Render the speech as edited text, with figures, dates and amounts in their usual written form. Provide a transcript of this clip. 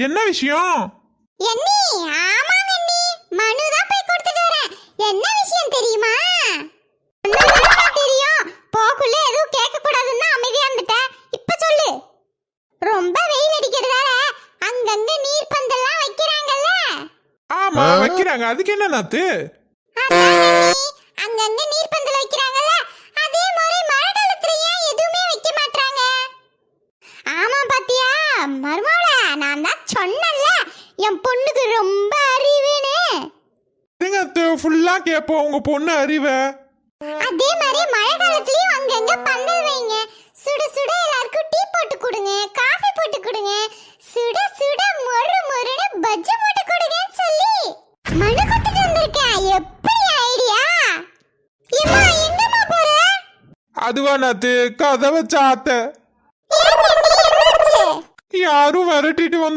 என்ன விஷயம்? எண்ணி, ஆமாங்க அண்ணி, மனு தான் போய் கொடுத்துட்டு வரேன். என்ன விஷயம் தெரியுமா? தெரியும், போக்குள்ள எதுவும் கேட்க கூடாதுன்னு அமைதியா இருந்துட்டேன். இப்ப சொல்லு. ரொம்ப வெயில் அடிக்கிறதால அங்கங்க நீர் பந்தல்லாம் வைக்கிறாங்கல்ல? ஆமா வைக்கிறாங்க, அதுக்கு என்ன நாத்து? அங்கங்க நீர் பந்தல் வைக்கிறாங்கல்ல, அதே மாதிரி மழை காலத்துல ஏன் எதுவுமே வைக்க மாட்டாங்க? ஆமா பாத்தியா மருமகள, நான் தான் சொன்னேன்ல என் பொண்ணுக்கு ரொம்ப அறிவுன்னு. ஃபுல்லா கேப்போம் உங்க பொண்ணு அறிவை. அதே மாதிரி மழை காலத்துலயும் அங்கங்க பந்தல் வைங்க. சுட சுட எல்லாருக்கும் டீ போட்டு கொடுங்க, காஃபி போட்டு கொடுங்க, சுட சுட மொறு மொறுன்னு பஜ்ஜி போட்டு கொடுங்கன்னு சொல்லி மனு கொடுத்துட்டு வந்திருக்கேன். எப்படி ஐடியா? ஏம்மா எங்கம்மா போற? அதுவா நாத்து, கதவை சாத்த. ஏன் நீ என்னாச்சு? யாரும் விரட்டிட்டு